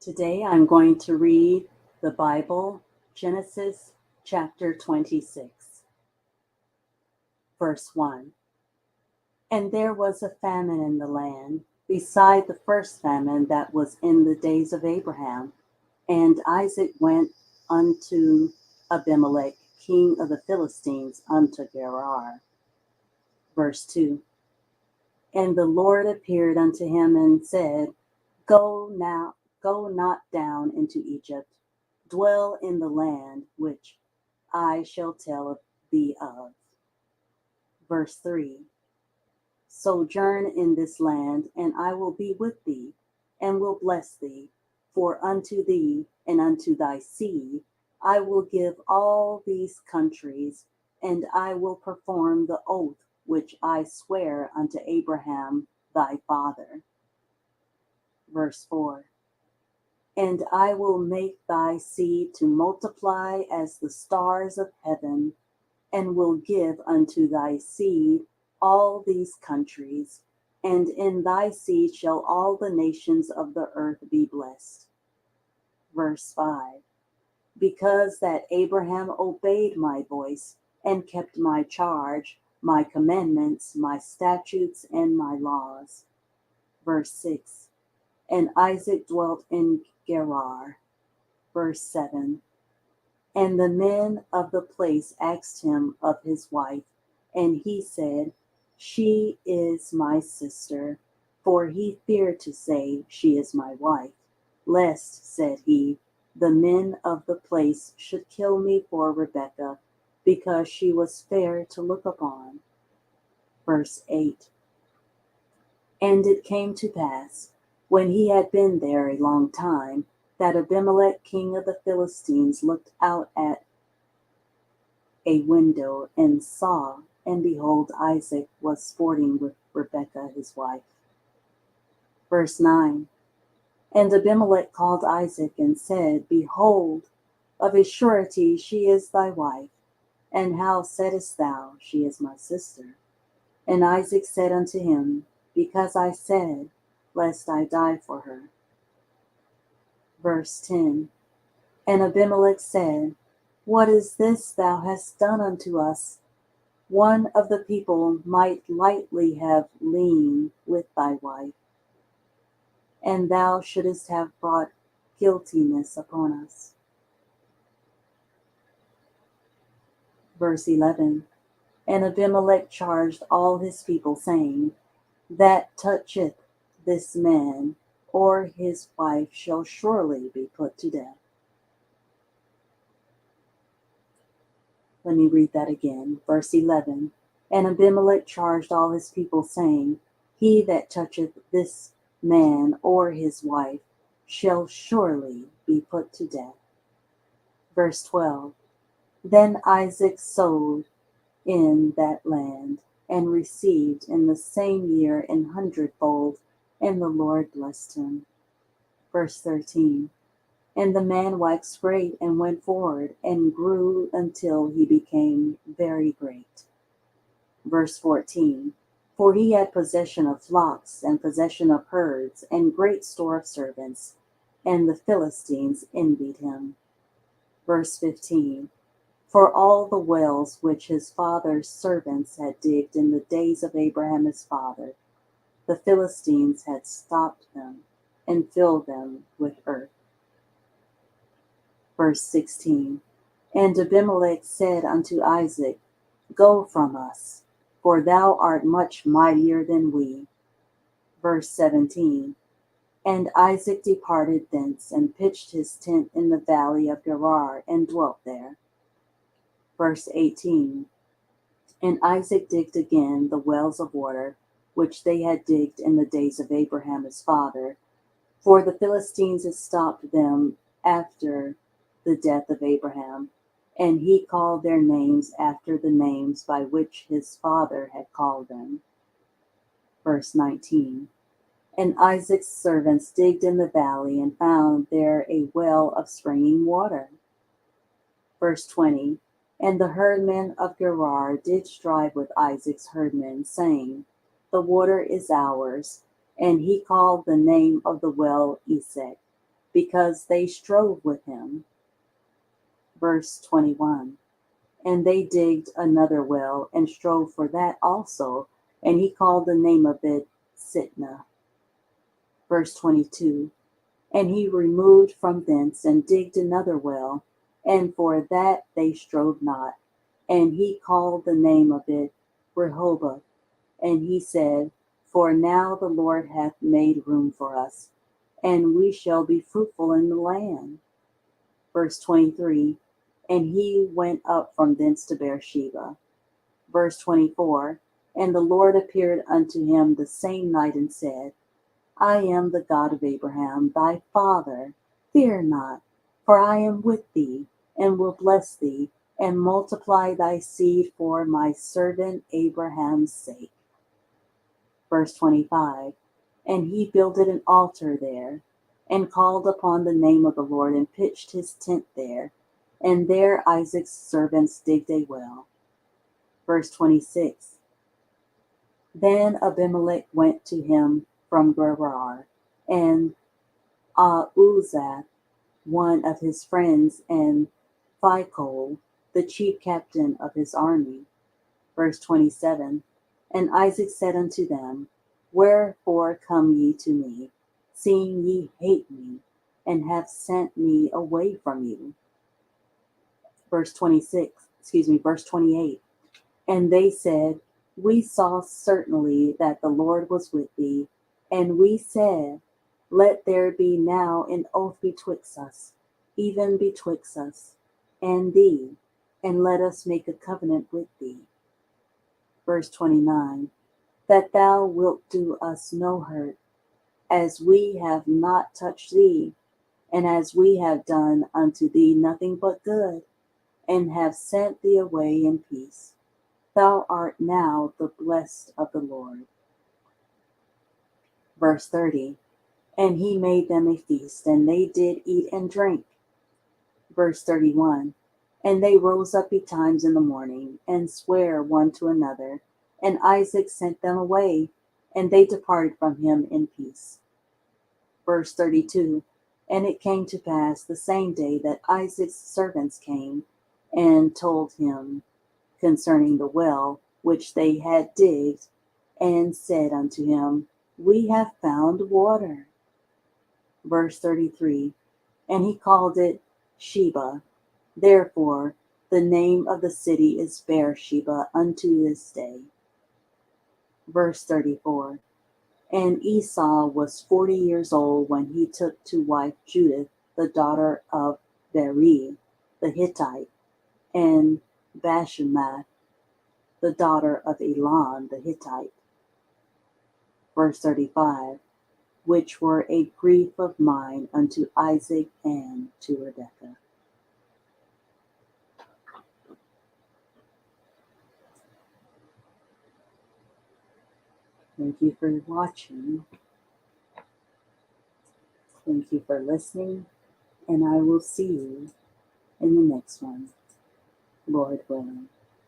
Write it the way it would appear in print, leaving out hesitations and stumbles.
Today I'm going to read the Bible, Genesis chapter 26, verse 1. And there was a famine in the land, beside the first famine that was in the days of Abraham. And Isaac went unto Abimelech, king of the Philistines, unto Gerar. Verse 2. And the Lord appeared unto him and said, Go not down into Egypt, dwell in the land which I shall tell thee of. Verse 3. Sojourn in this land, and I will be with thee, and will bless thee, for unto thee and unto thy seed I will give all these countries, and I will perform the oath which I swear unto Abraham thy father. Verse 4. And I will make thy seed to multiply as the stars of heaven, and will give unto thy seed all these countries, and in thy seed shall all the nations of the earth be blessed. Verse 5. Because that Abraham obeyed my voice, and kept my charge, my commandments, my statutes, and my laws. Verse 6. And Isaac dwelt in Gerar. Verse 7. And the men of the place asked him of his wife, and he said, She is my sister. For he feared to say, She is my wife, lest, said he, the men of the place should kill me for Rebekah, because she was fair to look upon. Verse 8. And it came to pass, when he had been there a long time, that Abimelech, king of the Philistines, looked out at a window and saw, and behold, Isaac was sporting with Rebekah his wife. Verse 9. And Abimelech called Isaac and said, Behold, of a surety she is thy wife. And how saidst thou, She is my sister? And Isaac said unto him, Because I said, lest I die for her. Verse 10. And Abimelech said, What is this thou hast done unto us? One of the people might lightly have lain with thy wife, and thou shouldest have brought guiltiness upon us. Verse 11. And Abimelech charged all his people, saying, That toucheth this man or his wife shall surely be put to death. Let me read that again. Verse 11. And Abimelech charged all his people, saying, He that toucheth this man or his wife shall surely be put to death. Verse 12. Then Isaac sowed in that land, and received in the same year an hundredfold, and the Lord blessed him. Verse 13. And the man waxed great, and went forward, and grew until he became very great. Verse 14. For he had possession of flocks, and possession of herds, and great store of servants, and the Philistines envied him. Verse 15. For all the wells which his father's servants had digged in the days of Abraham his father, the Philistines had stopped them, and filled them with earth. Verse 16. And Abimelech said unto Isaac, Go from us, for thou art much mightier than we. Verse 17. And Isaac departed thence, and pitched his tent in the valley of Gerar, and dwelt there. Verse 18. And Isaac digged again the wells of water, which they had digged in the days of Abraham his father, for the Philistines had stopped them after the death of Abraham, and he called their names after the names by which his father had called them. Verse 19. And Isaac's servants digged in the valley, and found there a well of springing water. Verse 20. And the herdmen of Gerar did strive with Isaac's herdmen, saying, The water is ours. And he called the name of the well Esek. because they strove with him. Verse 21. And they digged another well and strove for that also, and he called the name of it Sitnah. Verse 22. And he removed from thence and digged another well, and for that they strove not, and he called the name of it Rehoboth. And he said, For now the Lord hath made room for us, and we shall be fruitful in the land. Verse 23. And he went up from thence to Beersheba. Verse 24. And the Lord appeared unto him the same night and said, I am the God of Abraham thy father. Fear not, for I am with thee, and will bless thee, and multiply thy seed for my servant Abraham's sake. Verse 25. And he builded an altar there, and called upon the name of the Lord, and pitched his tent there. And there Isaac's servants digged a well. Verse 26. Then Abimelech went to him from Gerar, and Uzzah, one of his friends, and Phicol, the chief captain of his army. Verse 27. And Isaac said unto them, Wherefore come ye to me, seeing ye hate me, and have sent me away from you? Verse 28. And they said, We saw certainly that the Lord was with thee, and we said, Let there be now an oath betwixt us, even betwixt us and thee, and let us make a covenant with thee. Verse 29. That thou wilt do us no hurt, as we have not touched thee, and as we have done unto thee nothing but good, and have sent thee away in peace. Thou art now the blessed of the Lord. Verse 30. And he made them a feast, and they did eat and drink. Verse 31. And they rose up betimes in the morning, and sware one to another, and Isaac sent them away, and they departed from him in peace. Verse 32. And it came to pass the same day that Isaac's servants came, and told him concerning the well which they had digged, and said unto him, We have found water. Verse 33. And he called it Sheba. Therefore the name of the city is Beersheba unto this day. Verse 34. And Esau was 40 years old when he took to wife Judith, the daughter of Beri, the Hittite, and Bashemath, the daughter of Elon, the Hittite. Verse 35. Which were a grief of mine unto Isaac and to Rebekah. Thank you for watching. Thank you for listening, and I will see you in the next one, Lord willing.